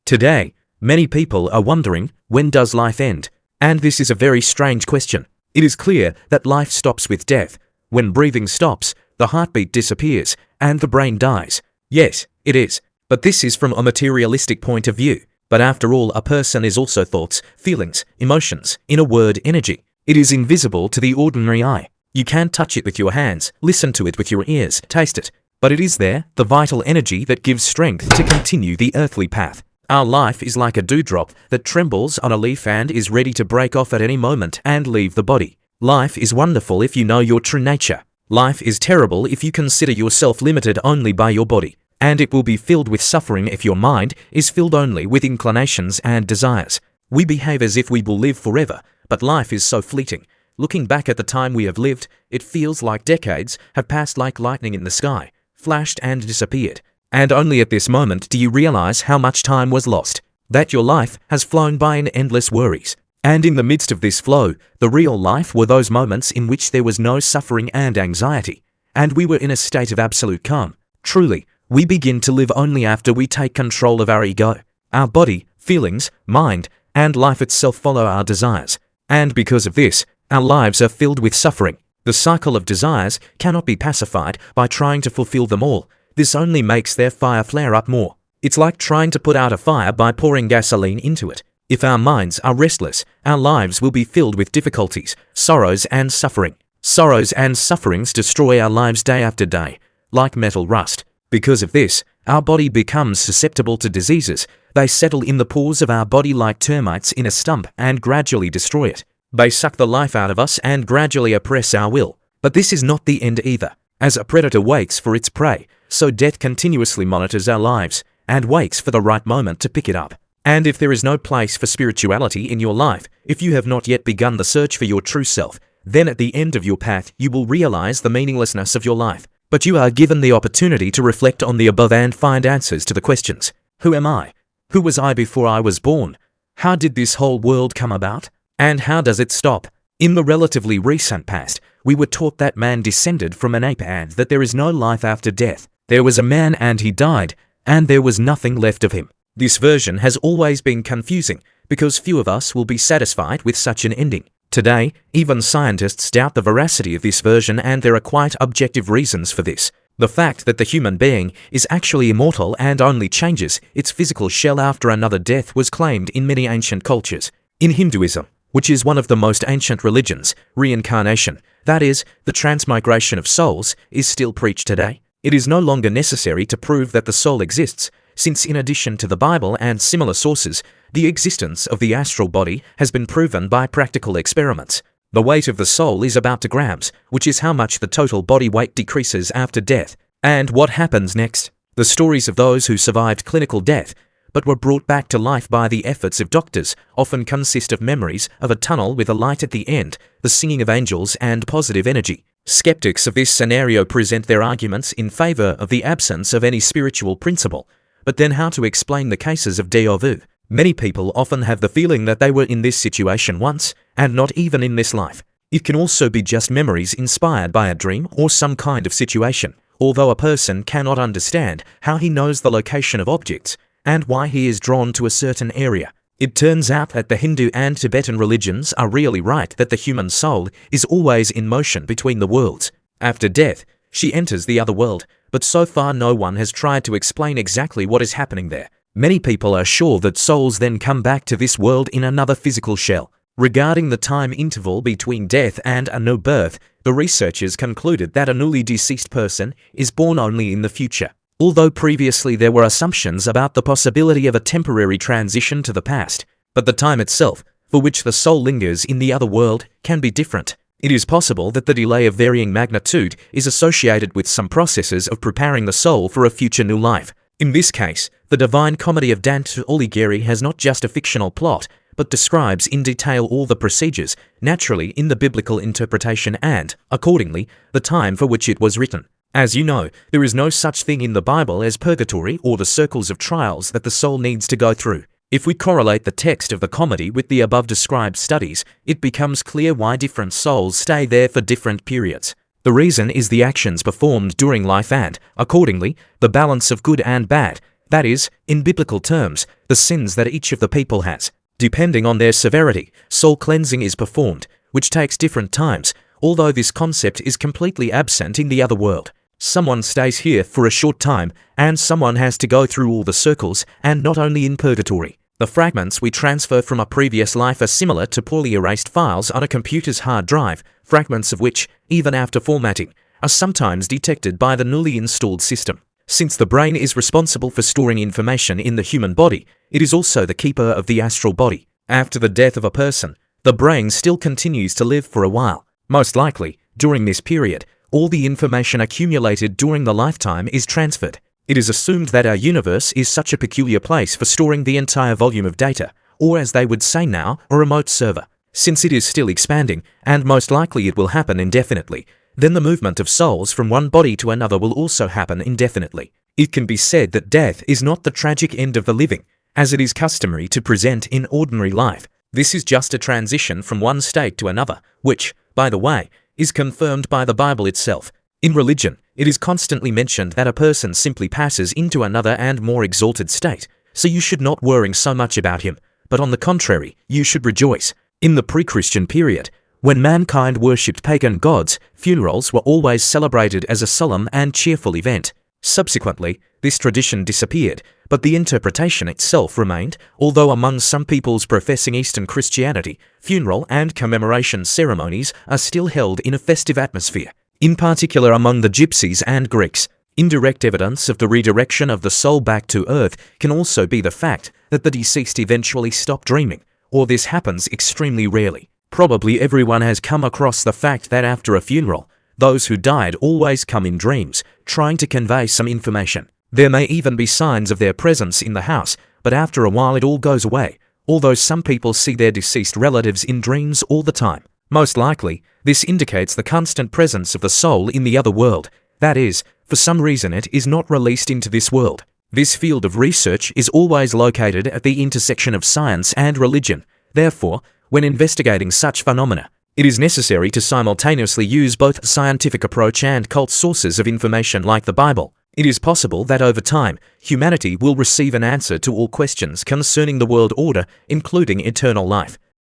Today, many people are wondering, when does life end? And this is a very strange question. It is clear that life stops with death. When breathing stops, the heartbeat disappears, and the brain dies. Yes, it is. But this is from a materialistic point of view. But after all, a person is also thoughts, feelings, emotions, in a word, energy. It is invisible to the ordinary eye. You can't touch it with your hands, listen to it with your ears, taste it. But it is there, the vital energy that gives strength to continue the earthly path. Our life is like a dewdrop that trembles on a leaf and is ready to break off at any moment and leave the body. Life is wonderful if you know your true nature. Life is terrible if you consider yourself limited only by your body. And it will be filled with suffering if your mind is filled only with inclinations and desires. We behave as if we will live forever, but life is so fleeting. Looking back at the time we have lived, it feels like decades have passed like lightning in the sky, flashed and disappeared. And only at this moment do you realize how much time was lost, that your life has flown by in endless worries. And in the midst of this flow, the real life were those moments in which there was no suffering and anxiety, and we were in a state of absolute calm. Truly, we begin to live only after we take control of our ego. Our body, feelings, mind, and life itself follow our desires. And because of this, our lives are filled with suffering. The cycle of desires cannot be pacified by trying to fulfill them all. This only makes their fire flare up more. It's like trying to put out a fire by pouring gasoline into it. If our minds are restless, our lives will be filled with difficulties, sorrows and suffering. Sorrows and sufferings destroy our lives day after day, like metal rust. Because of this, our body becomes susceptible to diseases. They settle in the pores of our body like termites in a stump and gradually destroy it. They suck the life out of us and gradually oppress our will. But this is not the end either. As a predator waits for its prey, so death continuously monitors our lives and waits for the right moment to pick it up. And if there is no place for spirituality in your life, if you have not yet begun the search for your true self, then at the end of your path you will realize the meaninglessness of your life. But you are given the opportunity to reflect on the above and find answers to the questions. Who am I? Who was I before I was born? How did this whole world come about? And how does it stop? In the relatively recent past, we were taught that man descended from an ape and that there is no life after death. There was a man and he died, and there was nothing left of him. This version has always been confusing because few of us will be satisfied with such an ending. Today, even scientists doubt the veracity of this version, and there are quite objective reasons for this. The fact that the human being is actually immortal and only changes its physical shell after another death was claimed in many ancient cultures. In Hinduism, which is one of the most ancient religions, reincarnation, that is, the transmigration of souls, is still preached today. It is no longer necessary to prove that the soul exists, since in addition to the Bible and similar sources, the existence of the astral body has been proven by practical experiments. The weight of the soul is about 2 grams, which is how much the total body weight decreases after death. And what happens next? The stories of those who survived clinical death, but were brought back to life by the efforts of doctors, often consist of memories of a tunnel with a light at the end, the singing of angels and positive energy. Skeptics of this scenario present their arguments in favor of the absence of any spiritual principle. But then how to explain the cases of déjà vu? Many people often have the feeling that they were in this situation once, and not even in this life. It can also be just memories inspired by a dream or some kind of situation, although a person cannot understand how he knows the location of objects and why he is drawn to a certain area. It turns out that the Hindu and Tibetan religions are really right that the human soul is always in motion between the worlds. After death, she enters the other world, but so far no one has tried to explain exactly what is happening there. Many people are sure that souls then come back to this world in another physical shell. Regarding the time interval between death and a new birth, the researchers concluded that a newly deceased person is born only in the future. Although previously there were assumptions about the possibility of a temporary transition to the past, but the time itself, for which the soul lingers in the other world, can be different. It is possible that the delay of varying magnitude is associated with some processes of preparing the soul for a future new life. In this case, the Divine Comedy of Dante Alighieri has not just a fictional plot, but describes in detail all the procedures, naturally in the biblical interpretation and, accordingly, the time for which it was written. As you know, there is no such thing in the Bible as purgatory or the circles of trials that the soul needs to go through. If we correlate the text of the comedy with the above described studies, it becomes clear why different souls stay there for different periods. The reason is the actions performed during life and, accordingly, the balance of good and bad, That is, in biblical terms, the sins that each of the people has. Depending on their severity, soul cleansing is performed, which takes different times, although this concept is completely absent in the other world. Someone stays here for a short time, and someone has to go through all the circles, and not only in purgatory. The fragments we transfer from a previous life are similar to poorly erased files on a computer's hard drive, fragments of which, even after formatting, are sometimes detected by the newly installed system. Since the brain is responsible for storing information in the human body, it is also the keeper of the astral body. After the death of a person, the brain still continues to live for a while. Most likely, during this period, all the information accumulated during the lifetime is transferred. It is assumed that our universe is such a peculiar place for storing the entire volume of data, or as they would say now, a remote server. Since it is still expanding, and most likely it will happen indefinitely, then the movement of souls from one body to another will also happen indefinitely. It can be said that death is not the tragic end of the living, as it is customary to present in ordinary life. This is just a transition from one state to another, which, by the way, is confirmed by the Bible itself. In religion, it is constantly mentioned that a person simply passes into another and more exalted state, so you should not worry so much about him, but on the contrary, you should rejoice. In the pre-Christian period, when mankind worshipped pagan gods, funerals were always celebrated as a solemn and cheerful event. Subsequently, this tradition disappeared, but the interpretation itself remained, although among some peoples professing Eastern Christianity, funeral and commemoration ceremonies are still held in a festive atmosphere. In particular among the Gypsies and Greeks, indirect evidence of the redirection of the soul back to earth can also be the fact that the deceased eventually stop dreaming, or this happens extremely rarely. Probably everyone has come across the fact that after a funeral, those who died always come in dreams, trying to convey some information. There may even be signs of their presence in the house, but after a while it all goes away, although some people see their deceased relatives in dreams all the time. Most likely, this indicates the constant presence of the soul in the other world. That is, for some reason it is not released into this world. This field of research is always located at the intersection of science and religion. Therefore, when investigating such phenomena, it is necessary to simultaneously use both a scientific approach and cult sources of information like the Bible. It is possible that over time, humanity will receive an answer to all questions concerning the world order, including eternal life.